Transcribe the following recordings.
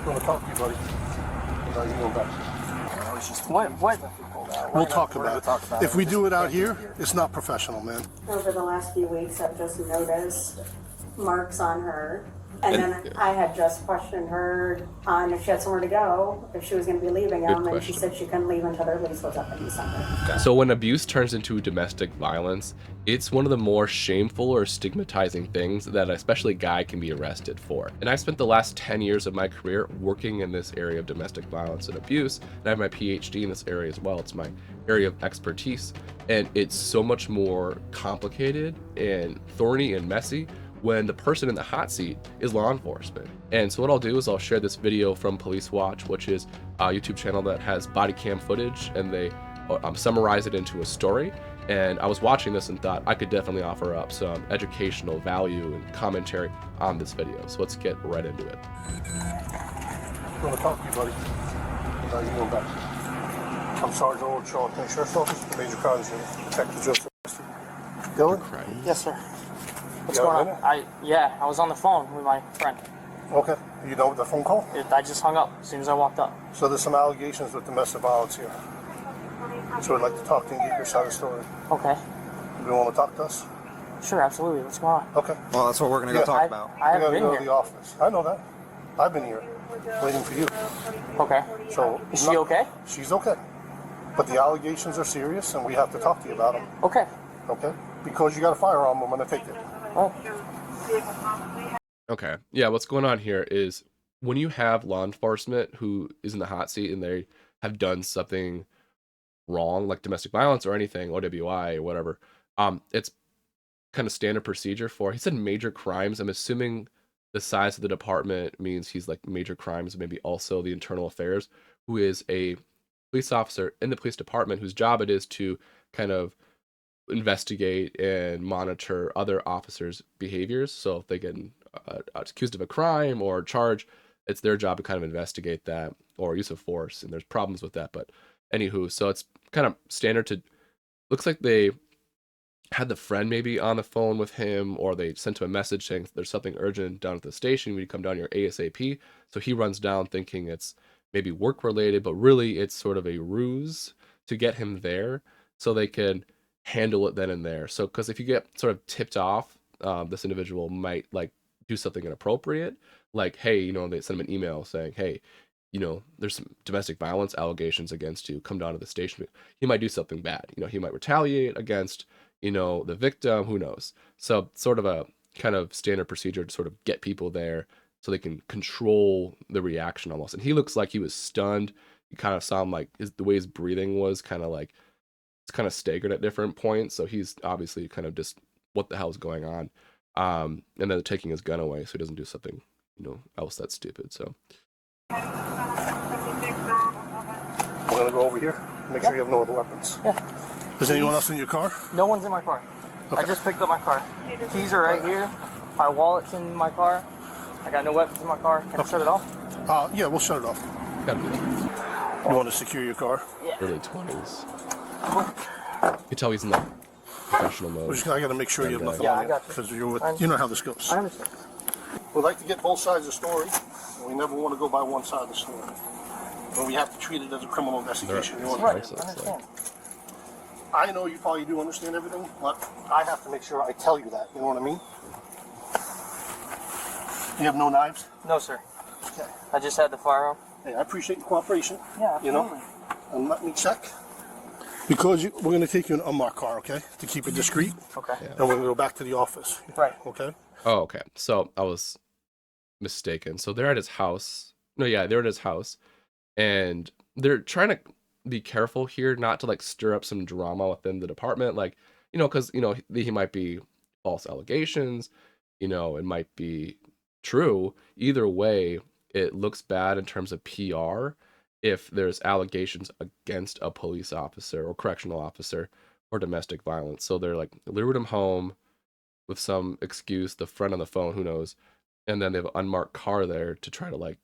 want to talk to you, buddy. You going back. What? We'll talk about it. If we do it out here, it's not professional, man. Over the last few weeks, I've just noticed marks on her. And then I had just questioned her on if she had somewhere to go, if she was going to be leaving them, and she said she couldn't leave until their lease was up in December. So when abuse turns into domestic violence, it's one of the more shameful or stigmatizing things that especially a guy can be arrested for. And I spent the last 10 years of my career working in this area of domestic violence and abuse, and I have my PhD in this area as well. It's my area of expertise, and it's so much more complicated and thorny and messy when the person in the hot seat is law enforcement. And so what I'll do is I'll share this video from Police Watch, which is a YouTube channel that has body cam footage, and they summarize it into a story. And I was watching this and thought I could definitely offer up some educational value and commentary on this video. So let's get right into it. I want to talk to you, buddy. You going back. I'm Sergeant Old Charlotte County Sheriff's Office, Major Crimes Unit, Detective Joseph. Dylan? Yes, sir. What's going on? I was on the phone with my friend. Okay. You know the phone call? I just hung up as soon as I walked up. So there's some allegations with domestic violence here. So I'd like to talk to you and get your side of the story. Okay. You want to talk to us? Sure, absolutely. What's going on? Okay. Well, that's what we're going to go talk about. I haven't been go here. to the office. I know that. I've been here waiting for you. Okay. So Is she okay? She's okay. But the allegations are serious, and we have to talk to you about them. Okay. Okay? Because you got a firearm, I'm going to take it. Oh. Okay, yeah, what's going on here is when you have law enforcement who is in the hot seat and they have done something wrong, like domestic violence or anything, OWI or whatever, it's kind of standard procedure for, he said major crimes. I'm assuming the size of the department means he's like major crimes, maybe also the internal affairs, who is a police officer in the police department whose job it is to kind of investigate and monitor other officers' behaviors. So if they get accused of a crime or charge, it's their job to kind of investigate that, or use of force, and there's problems with that. But anywho, so it's kind of standard to, looks like they had the friend maybe on the phone with him, or they sent him a message saying there's something urgent down at the station, we need to come down here ASAP. So he runs down thinking it's maybe work related, but really it's sort of a ruse to get him there so they can handle it then and there. So because if you get sort of tipped off, this individual might like do something inappropriate, like, hey, they send him an email saying, hey, there's some domestic violence allegations against you, come down to the station. He might do something bad. He might retaliate against the victim, who knows. So sort of a kind of standard procedure to sort of get people there so they can control the reaction almost. And he looks like he was stunned. You kind of saw him like the way his breathing was kind of like, it's kind of staggered at different points. So he's obviously kind of just, what the hell is going on? And then they're taking his gun away so he doesn't do something, else that's stupid. So we're gonna go over here, make sure you have no other weapons. Yeah. Is anyone else in your car? No one's in my car. Okay. I just picked up my car. Keys are right here. My wallet's in my car. I got no weapons in my car. Can I shut it off? Yeah, we'll shut it off. gotta be like You want to secure your car? early 20s. You can tell he's in like professional mode. I gotta make sure you have nothing Yeah, on I you, got you. because you know how this goes. I understand. We like to get both sides of the story, and we never want to go by one side of the story. But we have to treat it as a criminal investigation. You Right, I understand? understand. I know you probably do understand everything, but I have to make sure I tell you that. You know what I mean? You have no knives? No, sir. Okay. I just had the firearm. Hey, I appreciate your cooperation. Yeah, absolutely. And let me check. Because we're going to take you in an unmarked car, okay? To keep it discreet. Okay. And we're going to go back to the office. Right. Okay? Oh, okay. So I was mistaken. So they're at his house. No, yeah, they're at his house. And they're trying to be careful here not to like stir up some drama within the department. Like, because, he might be false allegations, it might be true. Either way, it looks bad in terms of PR if there's allegations against a police officer or correctional officer or domestic violence. So they're like lured him home with some excuse, the friend on the phone, who knows, and then they have an unmarked car there to try to like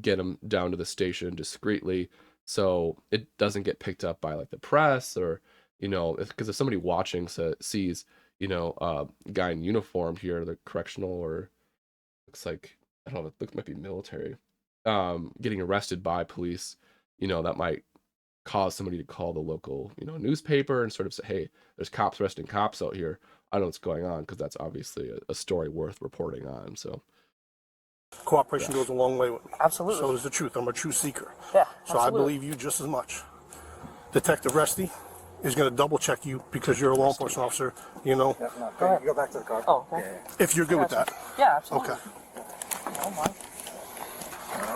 get him down to the station discreetly so it doesn't get picked up by like the press, or because if somebody watching sees a guy in uniform here, the correctional, or looks like, I don't know, it might be military, getting arrested by police, that might cause somebody to call the local, newspaper and sort of say, hey, there's cops arresting cops out here. I don't know what's going on, because that's obviously a story worth reporting on. So Cooperation goes a long way with me. Absolutely. So is the truth. I'm a truth seeker. Yeah, So I absolutely. believe you just as much. Detective Resty is going to double check you because you're a law enforcement officer, Go ahead. Go back to the car. Oh, okay. if you're good with that. Yeah, absolutely. Okay. Oh my.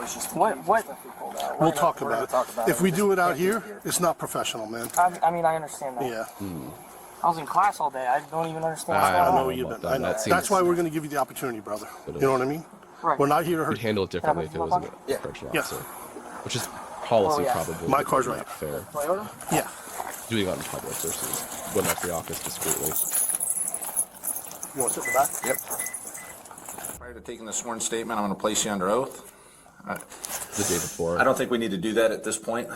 Just What? We'll talk about it. talk about If it. we do it out here, it's not professional, man. I mean, I understand that. Yeah. I was in class all day. I don't even understand what's I going I on. know you've about been. that. I know. That seems- That's why we're going to give you the opportunity, brother. You know what I mean? Right. We're not here to You'd hurt you. handle it differently if it was a Yeah. correctional Yeah. officer, which is policy Oh, yeah. probably. My but car's not right. fair. Toyota? Yeah. Doing it out in public versus going back to the office discreetly. You want to sit in the back? Yep. Prior to taking the sworn statement, I'm going to place you under oath. The day before. I don't think we need to do that at this point.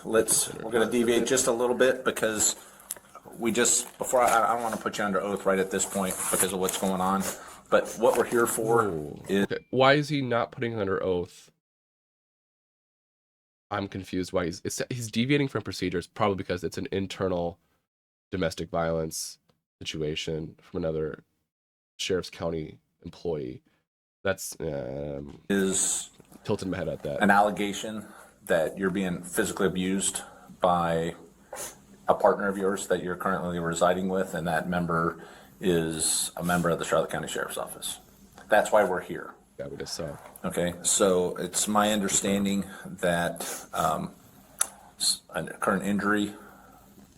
We're going to deviate just a little bit because I don't want to put you under oath right at this point because of what's going on. But what we're here for is, Okay. Why is he not putting under oath? I'm confused why he's deviating from procedures, probably because it's an internal domestic violence situation from another sheriff's county employee. That's tilting my head at that. an allegation that you're being physically abused by a partner of yours that you're currently residing with, and that member is a member of the Charlotte County Sheriff's Office. That's why we're here. That we just saw. Okay, so it's my understanding that a current injury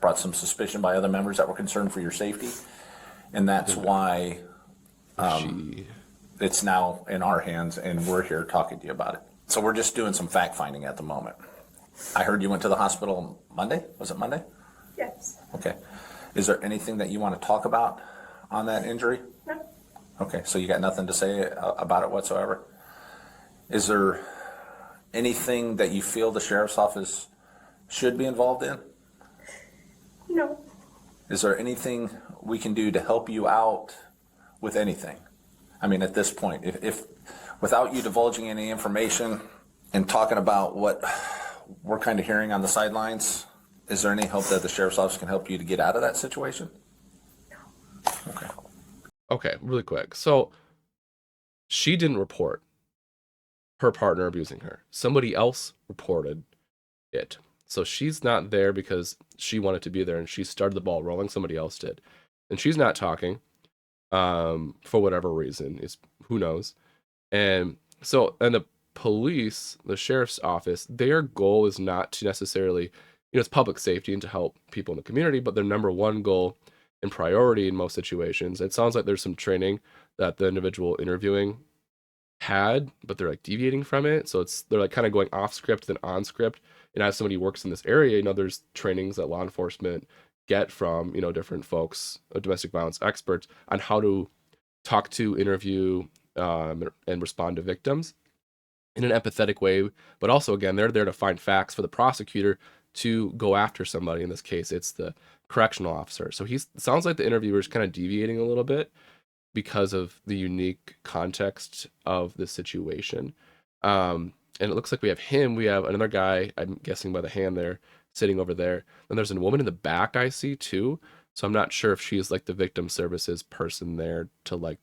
brought some suspicion by other members that were concerned for your safety, and that's why She it's now in our hands, and we're here talking to you about it. So we're just doing some fact finding at the moment. I heard you went to the hospital Monday. Was it Monday? Yes. Okay. Is there anything that you want to talk about on that injury? No. Okay, so you got nothing to say about it whatsoever? Is there anything that you feel the sheriff's office should be involved in? No. Is there anything we can do to help you out with anything? I mean, at this point, if without you divulging any information and talking about what we're kind of hearing on the sidelines, is there any hope that the sheriff's office can help you to get out of that situation? Okay. Okay, really quick. So she didn't report her partner abusing her. Somebody else reported it. So she's not there because she wanted to be there and she started the ball rolling. Somebody else did. And she's not talking for whatever reason. Who knows? And the police, the sheriff's office, their goal is not to necessarily, it's public safety and to help people in the community, but their number one goal and priority in most situations. It sounds like there's some training that the individual interviewing had, but they're like deviating from it. So they're like kind of going off script than on script. And as somebody who works in this area, there's trainings that law enforcement get from, different folks, domestic violence experts on how to talk to, interview, and respond to victims in an empathetic way. But also, again, they're there to find facts for the prosecutor to go after somebody. In this case, it's the correctional officer. So sounds like the interviewer is kind of deviating a little bit because of the unique context of the situation. And it looks like we have another guy, I'm guessing by the hand there, sitting over there. Then there's a woman in the back I see too. So I'm not sure if she's like the victim services person there to like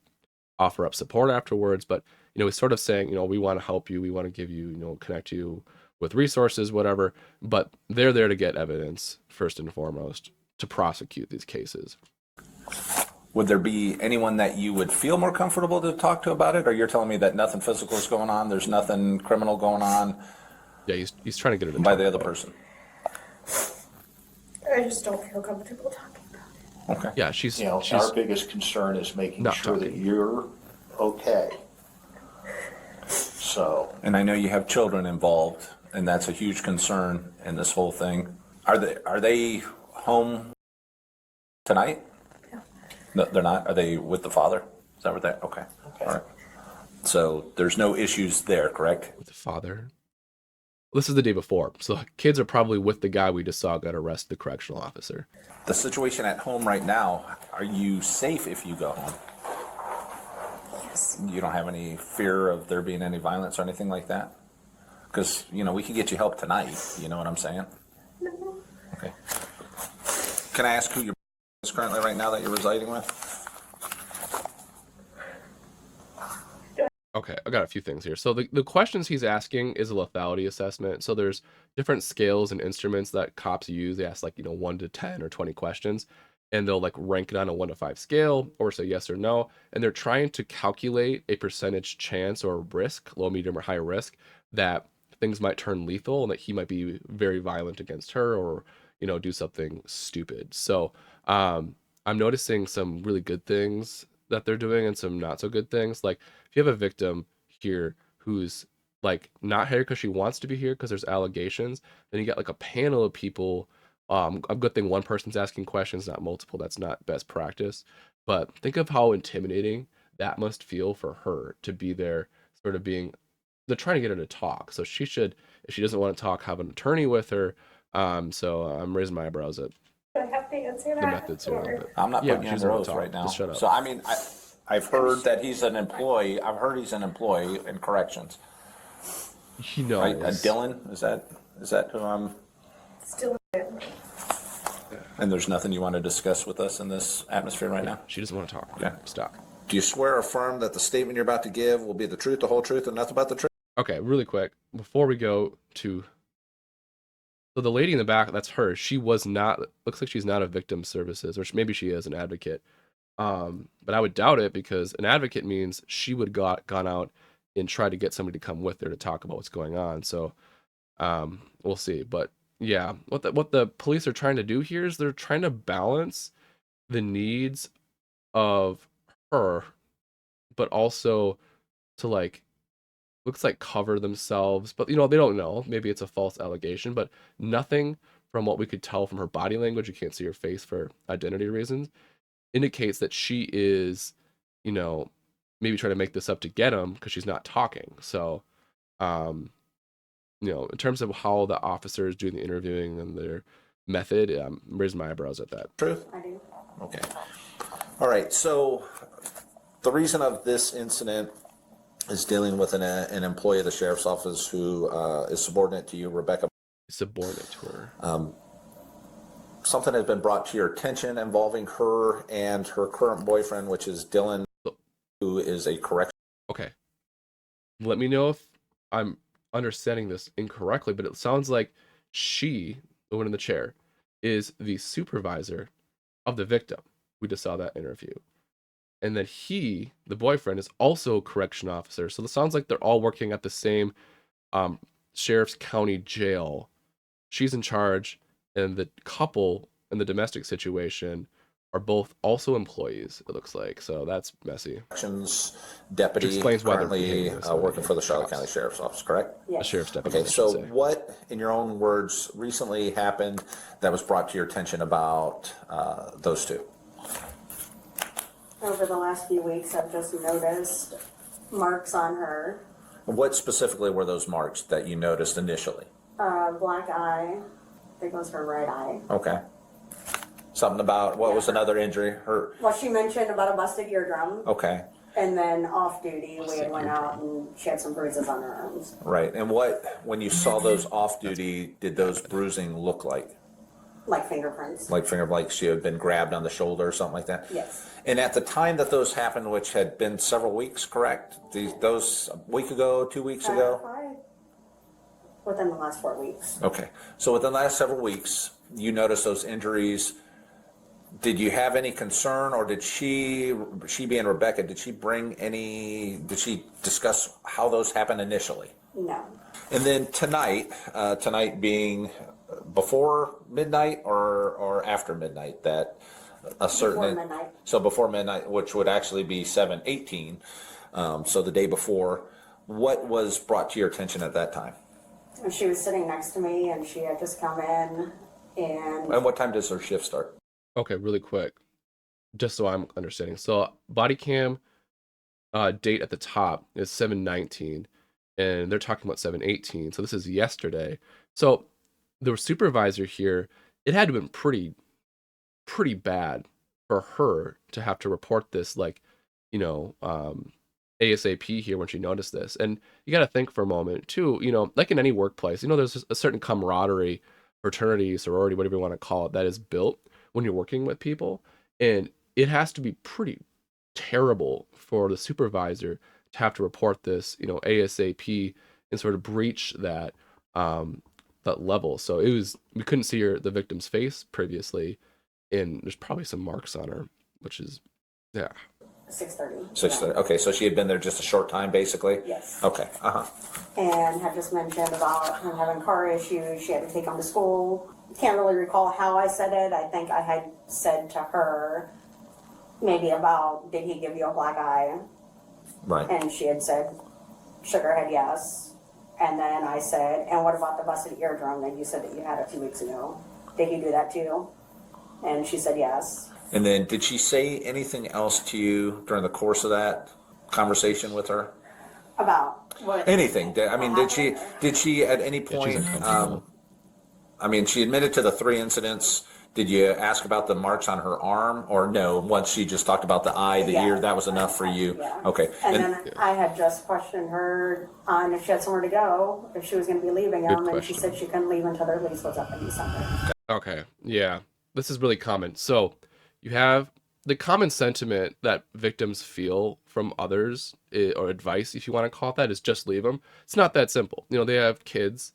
offer up support afterwards. But, he's sort of saying, we want to help you. We want to give you, connect you with resources, whatever. But they're there to get evidence first and foremost to prosecute these cases. Would there be anyone that you would feel more comfortable to talk to about it? Or you're telling me that nothing physical is going on, there's nothing criminal going on Yeah, he's trying to get it by the other person? I just don't feel comfortable talking about it. Okay. Yeah, she's Our biggest concern is making Not sure that talking. you're okay. So, And I know you have children involved, and that's a huge concern in this whole thing. Are they home tonight? No, they're not. Are they with the father? Is that what they? Okay. All right. So there's no issues there, correct? with the father. This is the day before, so the kids are probably with the guy we just saw got arrested, the correctional officer. The situation at home right now, are you safe if you go home? Yes. You don't have any fear of there being any violence or anything like that? Because, we can get you help tonight. You know what I'm saying? Okay. Can I ask who your is currently right now that you're residing with? Okay, I got a few things here. So the questions he's asking is a lethality assessment. So there's different scales and instruments that cops use. They ask 1 to 10 or 20 questions, and they'll rank it on a 1 to 5 scale or say yes or no. And they're trying to calculate a percentage chance or risk, low, medium, or high risk, that things might turn lethal and that he might be very violent against her or, do something stupid. So I'm noticing some really good things that they're doing and some not so good things. Like if you have a victim here who's not here because she wants to be here because there's allegations, then you got a panel of people. A good thing one person's asking questions, not multiple. That's not best practice. But think of how intimidating that must feel for her to be there, sort of being. They're trying to get her to talk, so she should, if she doesn't want to talk, have an attorney with her. So I'm raising my eyebrows at Do I have to answer the that? methods here. But I'm not yeah, putting you she under doesn't want oath to talk. right now. Just shut up. So, I've heard that he's an employee. I've heard he's an employee in corrections. He knows. Right? Dylan, is that who I'm? Still. And there's nothing you want to discuss with us in this atmosphere right now? She doesn't want to talk. Okay. Stop. Do you swear or affirm that the statement you're about to give will be the truth, the whole truth, and nothing but the truth? Okay, really quick before we go to. So the lady in the back, that's her. She was not. Looks like she's not a victim services, or maybe she is an advocate. But I would doubt it because an advocate means she would gone out and tried to get somebody to come with her to talk about what's going on. So we'll see. But yeah, what the police are trying to do here is they're trying to balance the needs of her, but also to looks like cover themselves, but they don't know. Maybe it's a false allegation, but nothing from what we could tell from her body language, you can't see her face for identity reasons, indicates that she is, maybe trying to make this up to get him because she's not talking. So, in terms of how the officers do the interviewing and their method, I'm raising my eyebrows at that. Truth? I do. Okay. All right. So the reason of this incident is dealing with an employee of the sheriff's office who is subordinate to you, Rebecca. Subordinate to her. Something has been brought to your attention involving her and her current boyfriend, which is Dylan, who is a correction. Okay. Let me know if I'm understanding this incorrectly, but it sounds like she, the one in the chair, is the supervisor of the victim. We just saw that interview. And then he, the boyfriend, is also a correction officer. So it sounds like they're all working at the same sheriff's county jail. She's in charge, and the couple in the domestic situation are both also employees, it looks like. So that's messy. Corrections deputy, Which explains why they're currently behaving this way. working for the Charlotte County Sheriff's Office, correct? The Yes. sheriff's deputy. Okay, I should so say. what, in your own words, recently happened that was brought to your attention about those two? Over the last few weeks, I've just noticed marks on her. What specifically were those marks that you noticed initially? Black eye. I think it was her right eye. Okay. Something about, what was another injury? Her, Well, she mentioned about a busted eardrum. okay, And then off duty, we had went out and she had some bruises on her arms. right. And what, when you saw those off duty, did those bruising look like? Like fingerprints. Like she had been grabbed on the shoulder or something like that? Yes. And at the time that those happened, which had been several weeks, correct? Those a week ago, 2 weeks ago? Probably within the last 4 weeks. Okay. So within the last several weeks, you noticed those injuries. Did you have any concern, or did she being Rebecca, did she discuss how those happened initially? No. And then tonight being before midnight or after midnight, that a certain Before midnight. So before midnight, which would actually be 7/18, so the day before. What was brought to your attention at that time? And she was sitting next to me and she had just come in And what time does her shift start? Okay, really quick, just so I'm understanding. So Bodycam date at the top is 7/19, and they're talking about 7/18. So this is yesterday. So the supervisor here, it had to have been pretty bad for her to have to report this, ASAP here when she noticed this. And you got to think for a moment too, you know, like in any workplace, you know, there's a certain camaraderie, fraternity, sorority, whatever you want to call it, that is built when you're working with people. And it has to be pretty terrible for the supervisor to have to report this, you know, ASAP and sort of breach that that level. So it was, we couldn't see the victim's face previously, and there's probably some marks on her, which is, yeah. 6:30. 6:30. Okay, so she had been there just a short time, basically? Yes. Okay, And had just mentioned about him having car issues. She had to take him to school. Can't really recall how I said it. I think I had said to her maybe about, did he give you a black eye? right. And she had said, shook her head yes. And then I said, and what about the busted eardrum that you said that you had a few weeks ago? Did he do that too? And she said yes. And then did she say anything else to you during the course of that conversation with her? About what? Anything? I mean, what did she at any Yeah, she's point, uncomfortable. I mean, she admitted to the 3 incidents. Did you ask about the marks on her arm, or no? Once she just talked about the eye, the Yeah. ear, that was enough for you? Yeah. Okay. And then I had just questioned her on if she had somewhere to go, if she was going to be leaving him, and she question. said she couldn't leave until their lease was up in December. Okay, yeah, this is really common. So you have the common sentiment that victims feel from others, or advice, if you want to call it that, is just leave them. It's not that simple. You know, they have kids,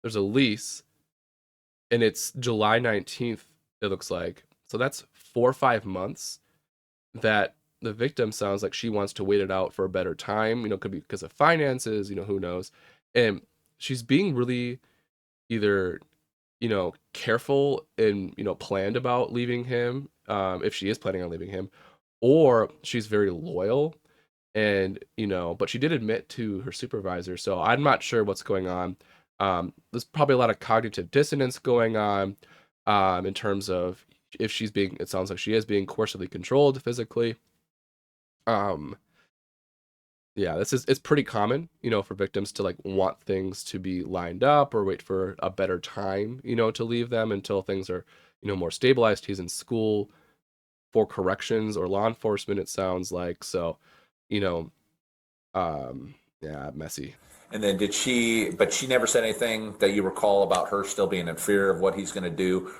there's a lease, and it's July 19th, it looks like. So that's 4 or 5 months that the victim sounds like she wants to wait it out for a better time. You know, could be because of finances, you know, who knows. And she's being really either, you know, careful and, you know, planned about leaving him, if she is planning on leaving him, or she's very loyal. And, you know, but she did admit to her supervisor, so I'm not sure what's going on. There's probably a lot of cognitive dissonance going on, in terms of if she's being, it sounds like she is being coercively controlled physically. Um, yeah, it's pretty common, you know, for victims to like want things to be lined up or wait for a better time, you know, to leave them until things are, you know, more stabilized. He's in school for corrections or law enforcement, it sounds like. So, you know, yeah, messy. And then but she never said anything that you recall about her still being in fear of what he's going to do.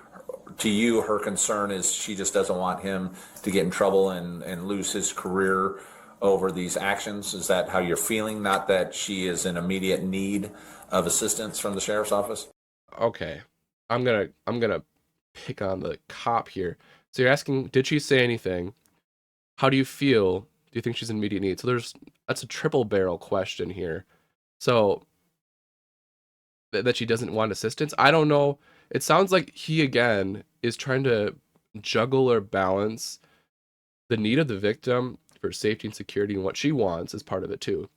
To you, her concern is she just doesn't want him to get in trouble and lose his career over these actions. Is that how you're feeling? Not that she is in immediate need of assistance from the sheriff's office? Okay. I'm gonna pick on the cop here. So you're asking, did she say anything? How do you feel? Do you think she's in immediate need? So that's a triple barrel question here. So that she doesn't want assistance. I don't know. It sounds like he again is trying to juggle or balance the need of the victim for safety and security and what she wants as part of it too.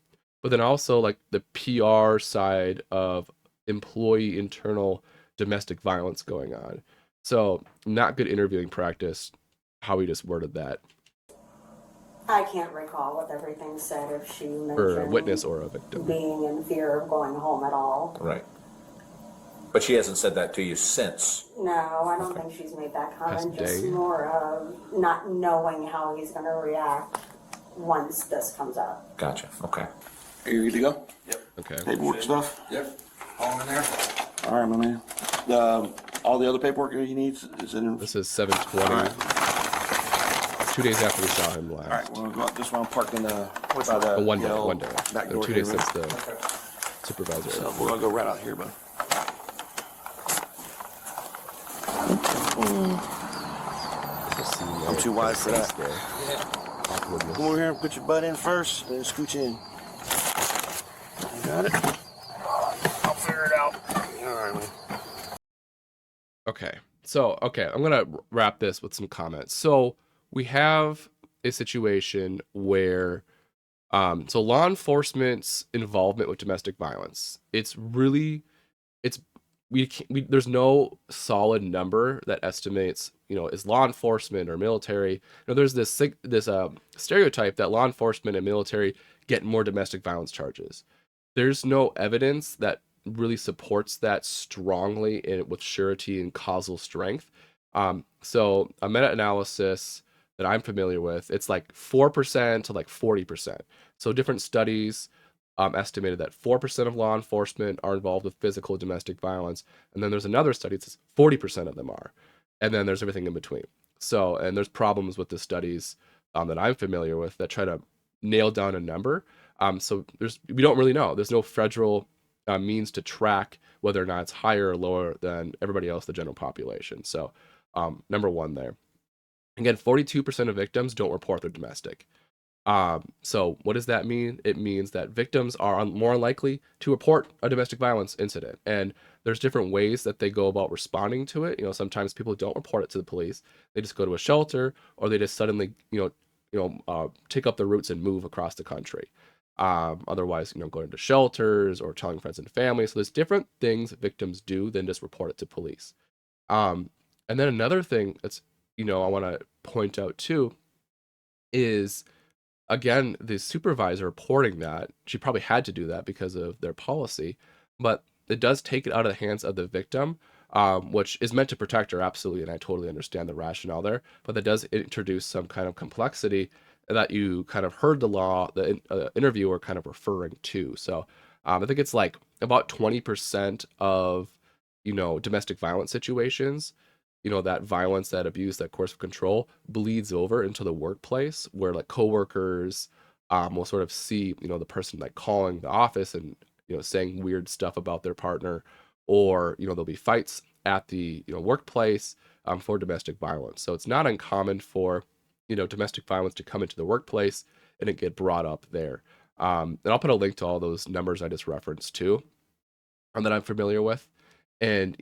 But then also like the PR side of employee internal domestic violence going on. So not good interviewing practice, how he just worded that. I can't recall what everything said if she For a mentioned witness or a victim. being in fear of going home at all. Right. But she hasn't said that to you since. No, I don't think she's made that comment. Past Just day. more of not knowing how he's going to react once this comes up. Gotcha. Okay. Are you ready to go? Okay. Paperwork stuff? Yep. All in there? All right, my man. All the other paperwork that he needs is in. This is 7:20. All right. 2 days after we saw him last. All right, we're gonna go out this one parked in the. by the Oh, one day. yellow 1 day. Back No, door 2 here, days man. since the supervisor. So we're gonna go right out here, bud. I'm too wide for that. Awkwardness. Come over here and put your butt in first, then scooch in. You got it? I'll figure it out. All right, man. Okay. So, okay, I'm going to wrap this with some comments. So, we have a situation where so law enforcement's involvement with domestic violence, it's really there's no solid number that estimates, you know, is law enforcement or military. You know, there's this stereotype that law enforcement and military get more domestic violence charges. There's no evidence that really supports that strongly with surety and causal strength. So a meta-analysis that I'm familiar with, it's like 4% to like 40%. So different studies estimated that 4% of law enforcement are involved with physical domestic violence. And then there's another study that says 40% of them are. And then there's everything in between. So, and there's problems with the studies that I'm familiar with that try to nail down a number. So we don't really know. There's no federal means to track whether or not it's higher or lower than everybody else, the general population. So number one there. Again, 42% of victims don't report their domestic. So what does that mean? It means that victims are more likely to report a domestic violence incident. And there's different ways that they go about responding to it. Sometimes people don't report it to the police. They just go to a shelter, or they just suddenly, take up their roots and move across the country. Otherwise, going into shelters or telling friends and family. So there's different things victims do than just report it to police. And then another thing that's, I want to point out too is, again, the supervisor reporting that, she probably had to do that because of their policy, but it does take it out of the hands of the victim, which is meant to protect her, absolutely, and I totally understand the rationale there, but that does introduce some kind of complexity that you kind of heard the interviewer kind of referring to. So I think it's like about 20% of, domestic violence situations, that violence, that abuse, that coercive of control bleeds over into the workplace, where like coworkers will sort of see, the person like calling the office and, saying weird stuff about their partner, or, there'll be fights at the, workplace for domestic violence. So it's not uncommon for, domestic violence to come into the workplace and it get brought up there. And I'll put a link to all those numbers I just referenced too, that I'm familiar with. And,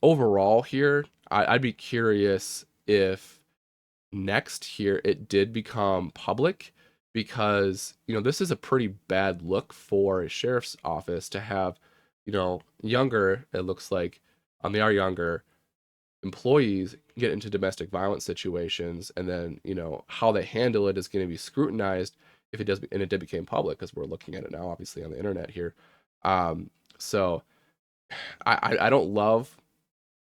overall here, I'd be curious if next here it did become public, because, this is a pretty bad look for a sheriff's office to have, younger, it looks like, they are younger employees get into domestic violence situations, and then, how they handle it is going to be scrutinized if it does, and it did become public, because we're looking at it now, obviously, on the internet here. So I don't love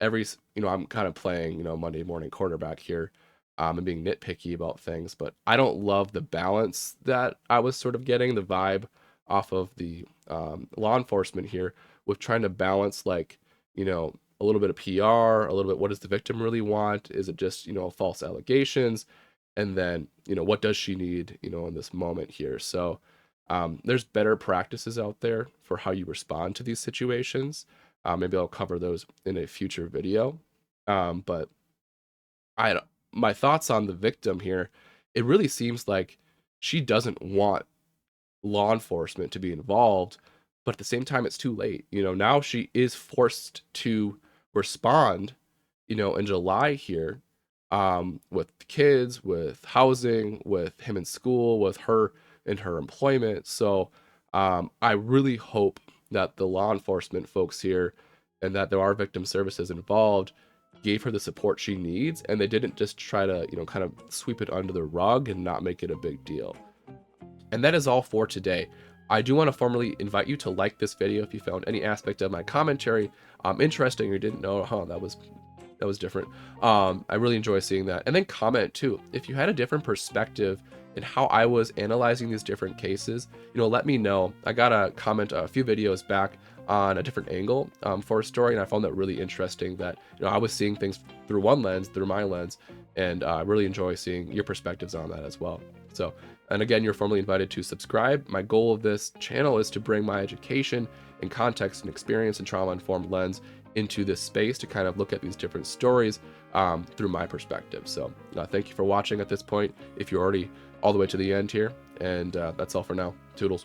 I'm kind of playing, Monday morning quarterback here, and being nitpicky about things, but I don't love the balance that I was sort of getting, the vibe off of the law enforcement here, with trying to balance, like, a little bit of PR, a little bit, what does the victim really want? Is it just, false allegations? And then, what does she need, in this moment here? So there's better practices out there for how you respond to these situations. Maybe I'll cover those in a future video. But my thoughts on the victim here, it really seems like she doesn't want law enforcement to be involved, but at the same time, it's too late. Now she is forced to respond, in July here, with kids, with housing, with him in school, with her in her employment. So I really hope that the law enforcement folks here, and that there are victim services involved, gave her the support she needs, and they didn't just try to, kind of sweep it under the rug and not make it a big deal. And that is all for today. I do want to formally invite you to like this video if you found any aspect of my commentary interesting, or didn't know, that was different. I really enjoy seeing that. And then comment too, if you had a different perspective in how I was analyzing these different cases, let me know. I got a comment a few videos back on a different angle for a story, and I found that really interesting, that I was seeing things through one lens, through my lens, and I really enjoy seeing your perspectives on that as well. So, and again, you're formally invited to subscribe. My goal of this channel is to bring my education and context and experience and trauma-informed lens into this space to kind of look at these different stories through my perspective. So thank you for watching at this point, if you're already all the way to the end here, and that's all for now. Toodles.